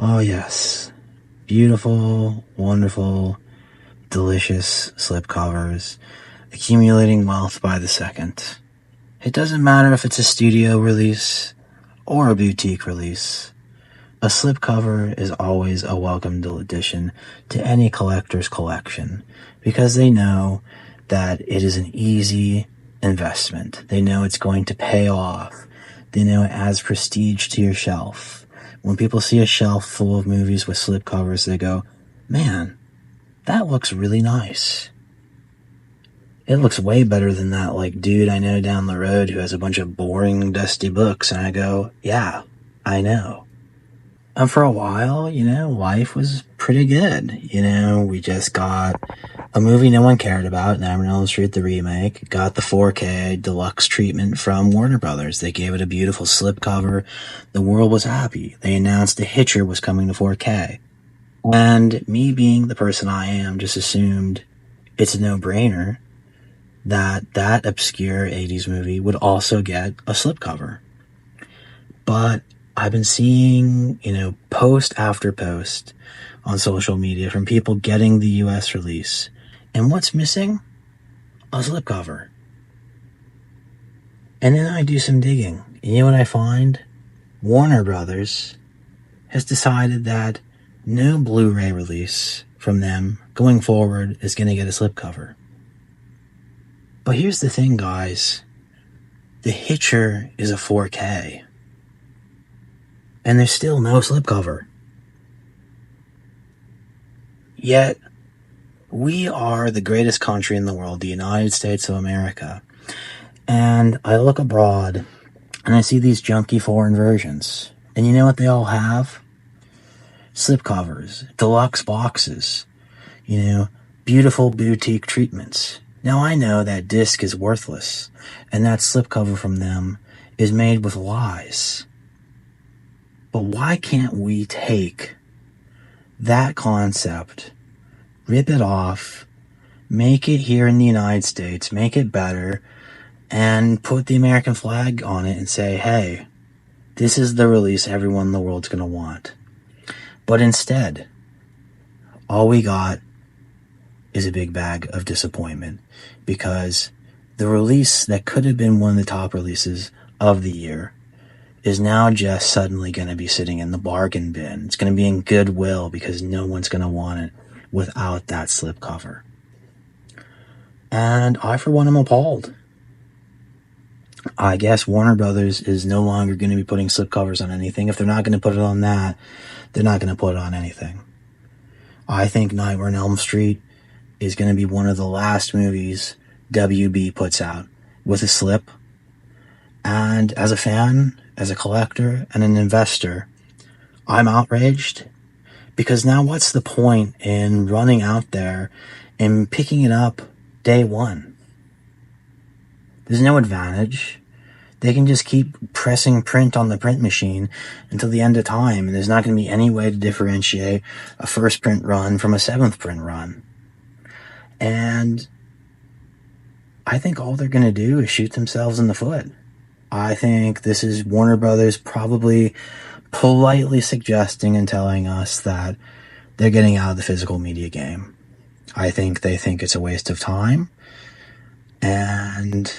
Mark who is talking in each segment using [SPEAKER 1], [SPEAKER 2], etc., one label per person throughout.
[SPEAKER 1] Oh yes, beautiful, wonderful, delicious slipcovers, accumulating wealth by the second. It doesn't matter if it's a studio release or a boutique release. A slipcover is always a welcomed addition to any collector's collection because they know that it is an easy investment. They know it's going to pay off. They know it adds prestige to your shelf. When people see a shelf full of movies with slipcovers, they go, man, that looks really nice. It looks way better than that, like, dude I know down the road who has a bunch of boring, dusty books. And I go, yeah, I know. And for a while, life was pretty good. We just got a movie no one cared about, Nightmare on Elm Street, the remake, got the 4K deluxe treatment from Warner Brothers. They gave it a beautiful slipcover. The world was happy. They announced the Hitcher was coming to 4K. And me being the person I am, just assumed it's a no-brainer that obscure 80s movie would also get a slipcover. But I've been seeing, post after post on social media from people getting the US release. And what's missing? A slipcover. And then I do some digging. And you know what I find? Warner Brothers has decided that no Blu Ray release from them going forward is going to get a slipcover. But here's the thing, guys. The Hitcher is a 4K. And there's still no slipcover. Yet, we are the greatest country in the world, the United States of America. And I look abroad, and I see these junky foreign versions. And you know what they all have? Slipcovers, deluxe boxes, beautiful boutique treatments. Now I know that disc is worthless, and that slipcover from them is made with lies. But why can't we take that concept, rip it off, make it here in the United States, make it better, and put the American flag on it and say, hey, this is the release everyone in the world's going to want. But instead, all we got is a big bag of disappointment, because the release that could have been one of the top releases of the year is now just suddenly going to be sitting in the bargain bin. It's going to be in Goodwill because no one's going to want it without that slipcover. And I, for one, am appalled. I guess Warner Brothers is no longer going to be putting slipcovers on anything. If they're not going to put it on that, they're not going to put it on anything. I think Nightmare on Elm Street is going to be one of the last movies WB puts out with a slip. And as a fan, as a collector, and an investor, I'm outraged. Because now what's the point in running out there and picking it up day one? There's no advantage. They can just keep pressing print on the print machine until the end of time, and there's not going to be any way to differentiate a first print run from a seventh print run. And I think all they're going to do is shoot themselves in the foot. I think this is Warner Brothers probably politely suggesting and telling us that they're getting out of the physical media game. I think they think it's a waste of time, and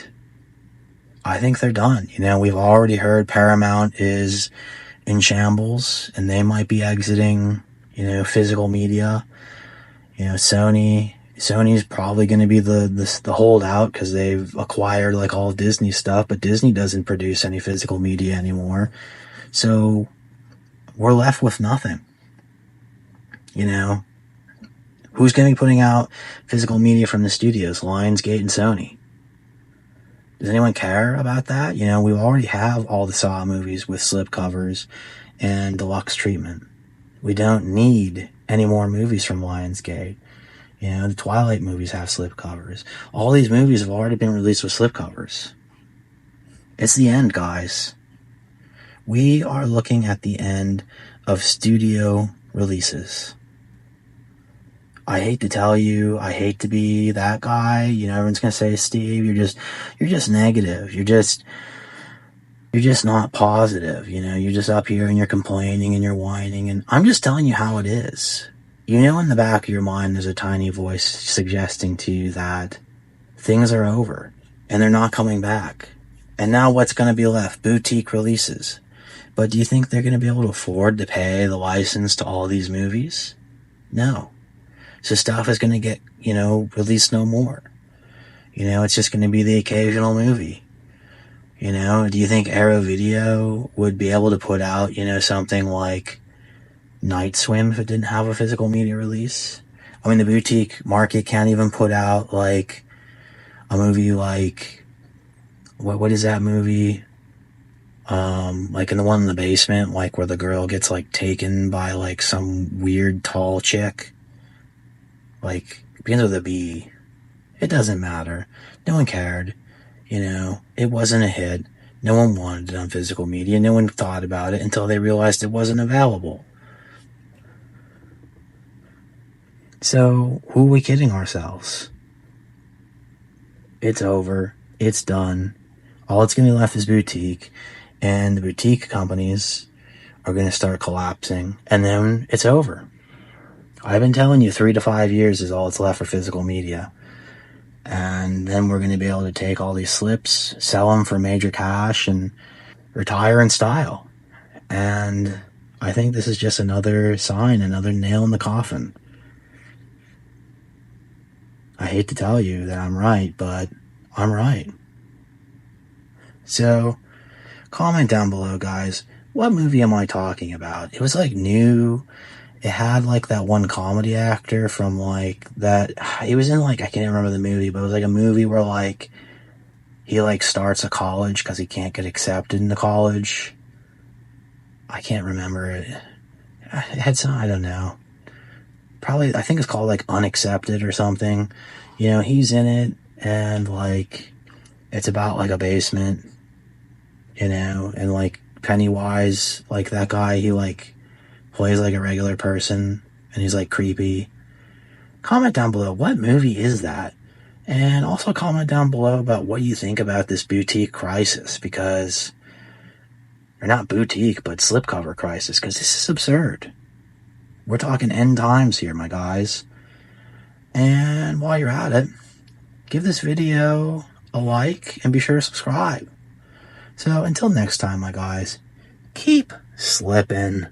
[SPEAKER 1] I think they're done. We've already heard Paramount is in shambles, and they might be exiting, physical media. Sony's probably going to be the holdout because they've acquired like all of Disney stuff, but Disney doesn't produce any physical media anymore. So we're left with nothing. Who's going to be putting out physical media from the studios? Lionsgate and Sony. Does anyone care about that? We already have all the Saw movies with slipcovers and deluxe treatment. We don't need any more movies from Lionsgate. The Twilight movies have slipcovers. All these movies have already been released with slipcovers. It's the end, guys. We are looking at the end of studio releases. I hate to tell you, I hate to be that guy. Everyone's going to say, Steve, you're just negative. You're just not positive, you know, you're just up here and you're complaining and you're whining, and I'm just telling you how it is. You know, in the back of your mind, there's a tiny voice suggesting to you that things are over and they're not coming back. And now what's going to be left? Boutique releases. But do you think they're going to be able to afford to pay the license to all these movies? No. So stuff is going to get, you know, released no more. You know, it's just going to be the occasional movie. You know, do you think Arrow Video would be able to put out, you know, something like Night Swim if it didn't have a physical media release? I mean, the boutique market can't even put out, like, a movie like, what is that movie? Like in the one in the basement, like where the girl gets, like, taken by, like, some weird tall chick. Like, it begins with a B. It doesn't matter. No one cared. You know, it wasn't a hit. No one wanted it on physical media. No one thought about it until they realized it wasn't available. So, who are we kidding ourselves? It's over. It's done. All it's going to be left is boutique. And the boutique companies are going to start collapsing. And then it's over. I've been telling you 3 to 5 years is all it's left for physical media. And then we're going to be able to take all these slips, sell them for major cash, and retire in style. And I think this is just another sign, another nail in the coffin. I hate to tell you that I'm right, but I'm right. So, comment down below, guys. What movie am I talking about? It was like new. It had like that one comedy actor from like that. He was in like, I can't remember the movie, but it was like a movie where like he like starts a college because he can't get accepted into college. I can't remember it. It had some, I don't know. Probably, I think it's called like Unaccepted or something. You know, he's in it, and like it's about like a basement, you know, and like Pennywise, like that guy, he like plays like a regular person, and he's like creepy. Comment down below, what movie is that? And also comment down below about what you think about this boutique crisis, because, or not boutique, but slipcover crisis, because this is absurd. We're talking end times here, my guys. And while you're at it, give this video a like and be sure to subscribe. So until next time, my guys, keep slipping.